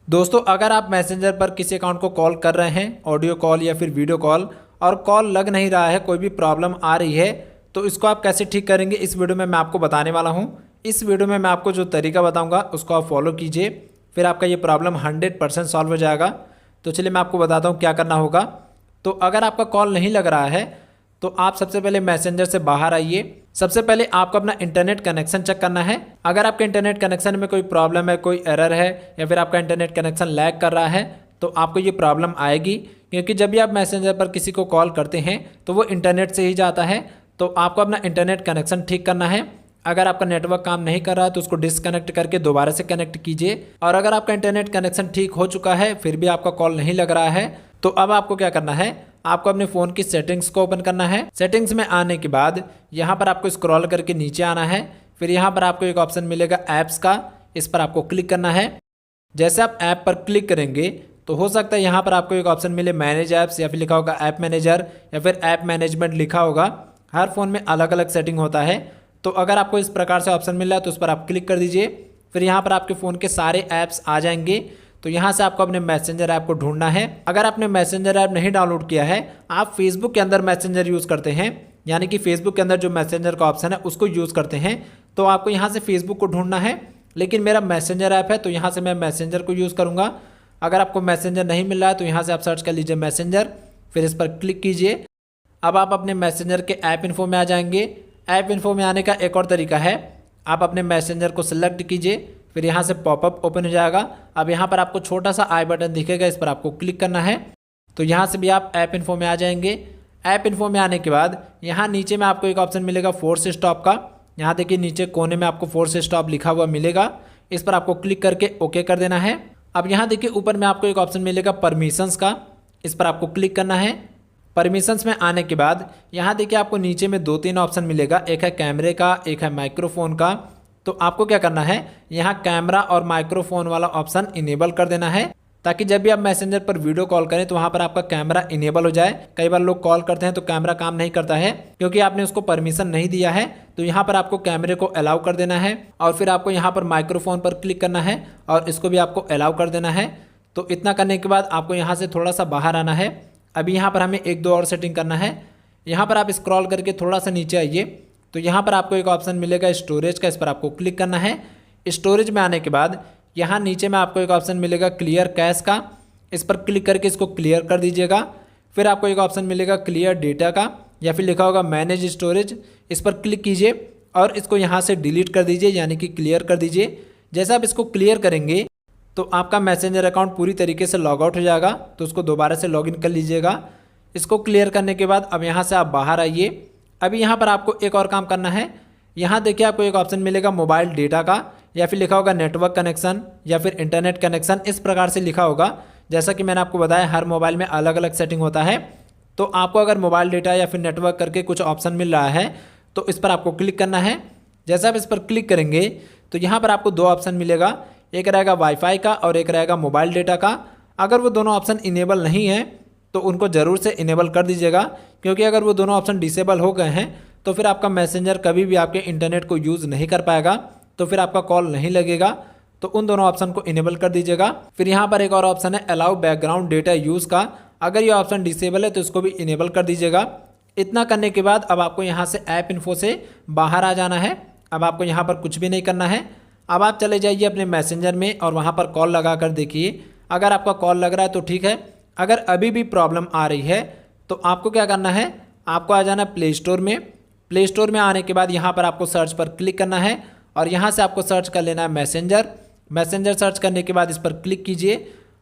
दोस्तों अगर आप मैसेंजर पर किसी अकाउंट को कॉल कर रहे हैं, ऑडियो कॉल या फिर वीडियो कॉल, और कॉल लग नहीं रहा है, कोई भी प्रॉब्लम आ रही है, तो इसको आप कैसे ठीक करेंगे इस वीडियो में मैं आपको बताने वाला हूं। इस वीडियो में मैं आपको जो तरीका बताऊंगा उसको आप फॉलो कीजिए, फिर आपका ये प्रॉब्लम 100% सॉल्व हो जाएगा। तो चलिए मैं आपको बताता हूँ क्या करना होगा। तो अगर आपका कॉल नहीं लग रहा है तो आप सबसे पहले मैसेंजर से बाहर आइए। सबसे पहले आपको अपना इंटरनेट कनेक्शन चेक करना है। अगर आपके इंटरनेट कनेक्शन में कोई प्रॉब्लम है, कोई एरर है, या फिर आपका इंटरनेट कनेक्शन लैग कर रहा है, तो आपको ये प्रॉब्लम आएगी। क्योंकि जब भी आप मैसेंजर पर किसी को कॉल करते हैं तो वो इंटरनेट से ही जाता है। तो आपको अपना इंटरनेट कनेक्शन ठीक करना है। अगर आपका नेटवर्क काम नहीं कर रहा है तो उसको डिसकनेक्ट करके दोबारा से कनेक्ट कीजिए। और अगर आपका इंटरनेट कनेक्शन ठीक हो चुका है फिर भी आपका कॉल नहीं लग रहा है, तो अब आपको क्या करना है, आपको अपने फ़ोन की सेटिंग्स को ओपन करना है। सेटिंग्स में आने के बाद यहाँ पर आपको स्क्रॉल करके नीचे आना है। फिर यहाँ पर आपको एक ऑप्शन मिलेगा ऐप्स का, इस पर आपको क्लिक करना है। जैसे आप ऐप पर क्लिक करेंगे तो हो सकता है यहाँ पर आपको एक ऑप्शन मिले मैनेज ऐप्स, या फिर लिखा होगा ऐप मैनेजर, या फिर ऐप मैनेजमेंट लिखा होगा। हर फ़ोन में अलग अलग सेटिंग होता है। तो अगर आपको इस प्रकार से ऑप्शन मिल रहा है तो उस पर आप क्लिक कर दीजिए। फिर यहाँ पर आपके फ़ोन के सारे ऐप्स आ जाएंगे। तो यहाँ से आपको अपने मैसेंजर ऐप को ढूंढना है। अगर आपने मैसेंजर ऐप नहीं डाउनलोड किया है, आप फेसबुक के अंदर मैसेंजर यूज़ करते हैं, यानी कि फेसबुक के अंदर जो मैसेंजर का ऑप्शन है उसको यूज़ करते हैं, तो आपको यहाँ से फेसबुक को ढूंढना है। लेकिन मेरा मैसेंजर ऐप है तो यहाँ से मैं मैसेंजर को यूज़ करूँगा। अगर आपको मैसेंजर नहीं मिल रहा है तो यहाँ से आप सर्च कर लीजिए मैसेंजर, फिर इस पर क्लिक कीजिए। अब आप अपने मैसेंजर के ऐप इन्फो में आ जाएंगे। ऐप इन्फो में आने का एक और तरीका है, आप अपने मैसेंजर को सिलेक्ट कीजिए, फिर यहाँ से पॉपअप ओपन हो जाएगा। अब यहाँ पर आपको छोटा सा आई बटन दिखेगा, इस पर आपको क्लिक करना है। तो यहाँ से भी आप ऐप इन्फो में आ जाएंगे। ऐप इन्फो में आने के बाद यहाँ नीचे में आपको एक ऑप्शन मिलेगा फोर्स स्टॉप का। यहाँ देखिए नीचे कोने में आपको फोर्स स्टॉप लिखा हुआ मिलेगा, इस पर आपको क्लिक करके ओके कर देना है। अब यहाँ देखिए ऊपर में आपको एक ऑप्शन मिलेगा परमिशंस का, इस पर आपको क्लिक करना है। परमिशंस में आने के बाद यहाँ देखिए आपको नीचे में 2-3 ऑप्शन मिलेगा, एक है कैमरे का, एक है माइक्रोफोन का। तो आपको क्या करना है, यहाँ कैमरा और माइक्रोफोन वाला ऑप्शन इनेबल कर देना है, ताकि जब भी आप मैसेंजर पर वीडियो कॉल करें तो वहाँ पर आपका कैमरा इनेबल हो जाए। कई बार लोग कॉल करते हैं तो कैमरा काम नहीं करता है क्योंकि आपने उसको परमिशन नहीं दिया है। तो यहाँ पर आपको कैमरे को अलाउ कर देना है, और फिर आपको यहाँ पर माइक्रोफोन पर क्लिक करना है और इसको भी आपको अलाउ कर देना है। तो इतना करने के बाद आपको यहाँ से थोड़ा सा बाहर आना है। अभी यहाँ पर हमें 1-2 और सेटिंग करना है। यहाँ पर आप स्क्रॉल करके थोड़ा सा नीचे आइए, तो यहाँ पर आपको एक ऑप्शन मिलेगा स्टोरेज का, इस पर आपको क्लिक करना है। स्टोरेज में आने के बाद यहाँ नीचे में आपको एक ऑप्शन मिलेगा क्लियर कैश का, इस पर क्लिक करके इसको क्लियर कर दीजिएगा। फिर आपको एक ऑप्शन मिलेगा क्लियर डेटा का, या फिर लिखा होगा मैनेज स्टोरेज, इस पर क्लिक कीजिए और इसको यहाँ से डिलीट कर दीजिए, यानी कि क्लियर कर दीजिए। जैसे आप इसको क्लियर करेंगे तो आपका मैसेंजर अकाउंट पूरी तरीके से लॉग आउट हो जाएगा, तो उसको दोबारा से लॉगिन कर लीजिएगा। इसको क्लियर करने के बाद अब यहाँ से आप बाहर आइए। अभी यहाँ पर आपको एक और काम करना है। यहाँ देखिए आपको एक ऑप्शन मिलेगा मोबाइल डेटा का, या फिर लिखा होगा नेटवर्क कनेक्शन, या फिर इंटरनेट कनेक्शन, इस प्रकार से लिखा होगा। जैसा कि मैंने आपको बताया हर मोबाइल में अलग अलग सेटिंग होता है। तो आपको अगर मोबाइल डेटा या फिर नेटवर्क करके कुछ ऑप्शन मिल रहा है तो इस पर आपको क्लिक करना है। जैसे आप इस पर क्लिक करेंगे तो यहाँ पर आपको 2 ऑप्शन मिलेगा, एक रहेगा वाईफाई का और एक रहेगा मोबाइल डेटा का। अगर वो दोनों ऑप्शन इनेबल नहीं है तो उनको ज़रूर से इनेबल कर दीजिएगा, क्योंकि अगर वो दोनों ऑप्शन डिसेबल हो गए हैं तो फिर आपका मैसेंजर कभी भी आपके इंटरनेट को यूज़ नहीं कर पाएगा, तो फिर आपका कॉल नहीं लगेगा। तो उन दोनों ऑप्शन को इनेबल कर दीजिएगा। फिर यहाँ पर एक और ऑप्शन है अलाउ बैकग्राउंड डेटा यूज़ का, अगर ये ऑप्शन डिसेबल है तो इसको भी इनेबल कर दीजिएगा। इतना करने के बाद अब आपको यहाँ से ऐप इन्फो से बाहर आ जाना है। अब आपको यहाँ पर कुछ भी नहीं करना है। अब आप चले जाइए अपने मैसेंजर में और वहाँ पर कॉल लगा कर देखिए। अगर आपका कॉल लग रहा है तो ठीक है, अगर अभी भी प्रॉब्लम आ रही है तो आपको क्या करना है, आपको आ जाना प्ले स्टोर में। प्ले स्टोर में आने के बाद यहाँ पर आपको सर्च पर क्लिक करना है और यहाँ से आपको सर्च कर लेना है मैसेंजर। मैसेंजर सर्च करने के बाद इस पर क्लिक कीजिए,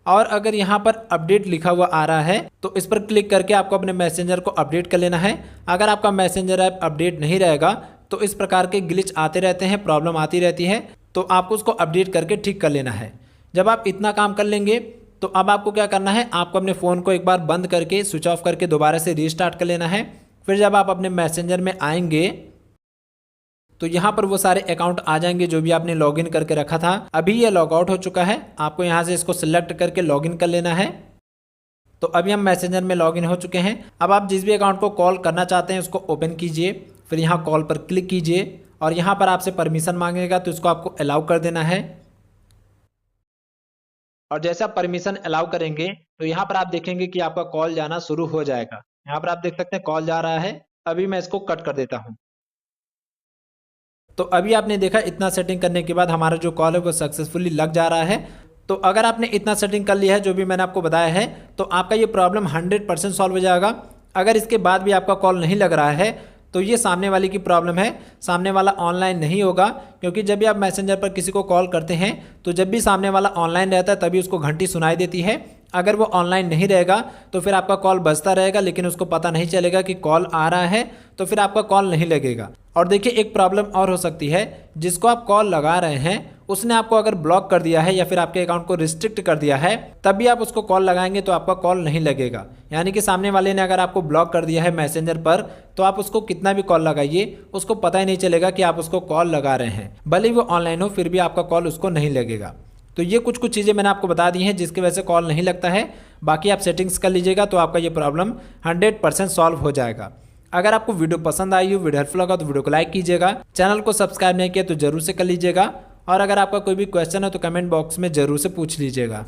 और अगर यहाँ पर अपडेट लिखा हुआ आ रहा है तो इस पर क्लिक करके आपको अपने मैसेंजर को अपडेट कर लेना है। अगर आपका मैसेंजर ऐप अपडेट नहीं रहेगा तो इस प्रकार के ग्लिच आते रहते हैं, प्रॉब्लम आती रहती है, तो आपको उसको अपडेट करके ठीक कर लेना है। जब आप इतना काम कर लेंगे तो अब आपको क्या करना है, आपको अपने फ़ोन को एक बार बंद करके स्विच ऑफ करके दोबारा से रीस्टार्ट कर लेना है। फिर जब आप अपने मैसेंजर में आएंगे तो यहाँ पर वो सारे अकाउंट आ जाएंगे जो भी आपने लॉगिन करके रखा था। अभी ये लॉग आउट हो चुका है, आपको यहाँ से इसको सिलेक्ट करके लॉगिन कर लेना है। तो अभी हम मैसेंजर में लॉगिन हो चुके हैं। अब आप जिस भी अकाउंट को कॉल करना चाहते हैं उसको ओपन कीजिए, फिर यहाँ कॉल पर क्लिक कीजिए और यहाँ पर आपसे परमिशन मांगेगा तो इसको आपको अलाउ कर देना है। और जैसे आप परमिशन अलाउ करेंगे तो यहाँ पर आप देखेंगे कि आपका कॉल जाना शुरू हो जाएगा। यहाँ पर आप देख सकते हैं कॉल जा रहा है। अभी मैं इसको कट कर देता हूँ। तो अभी आपने देखा इतना सेटिंग करने के बाद हमारा जो कॉल है वो सक्सेसफुली लग जा रहा है। तो अगर आपने इतना सेटिंग कर लिया है जो भी मैंने आपको बताया है तो आपका ये प्रॉब्लम 100% सॉल्व हो जाएगा। अगर इसके बाद भी आपका कॉल नहीं लग रहा है तो ये सामने वाले की प्रॉब्लम है, सामने वाला ऑनलाइन नहीं होगा। क्योंकि जब भी आप मैसेंजर पर किसी को कॉल करते हैं तो जब भी सामने वाला ऑनलाइन रहता है तभी उसको घंटी सुनाई देती है। अगर वो ऑनलाइन नहीं रहेगा तो फिर आपका कॉल बजता रहेगा लेकिन उसको पता नहीं चलेगा कि कॉल आ रहा है, तो फिर आपका कॉल नहीं लगेगा। और देखिए एक प्रॉब्लम और हो सकती है, जिसको आप कॉल लगा रहे हैं उसने आपको अगर ब्लॉक कर दिया है या फिर आपके अकाउंट को रिस्ट्रिक्ट कर दिया है, तब भी आप उसको कॉल लगाएंगे तो आपका कॉल नहीं लगेगा। यानी कि सामने वाले ने अगर आपको ब्लॉक कर दिया है मैसेंजर पर तो आप उसको कितना भी कॉल लगाइए उसको पता ही नहीं चलेगा कि आप उसको कॉल लगा रहे हैं। भले ही वो ऑनलाइन हो फिर भी आपका कॉल उसको नहीं लगेगा। तो ये कुछ चीज़ें मैंने आपको बता दी हैं जिसकी वजह से कॉल नहीं लगता है। बाकी आप सेटिंग्स कर लीजिएगा तो आपका ये प्रॉब्लम 100% सॉल्व हो जाएगा। अगर आपको वीडियो पसंद आई हो, वीडियो हेल्पफुल लगा तो वीडियो को लाइक कीजिएगा। चैनल को सब्सक्राइब नहीं किया तो जरूर से कर लीजिएगा। और अगर आपका कोई भी क्वेश्चन है तो कमेंट बॉक्स में जरूर से पूछ लीजिएगा।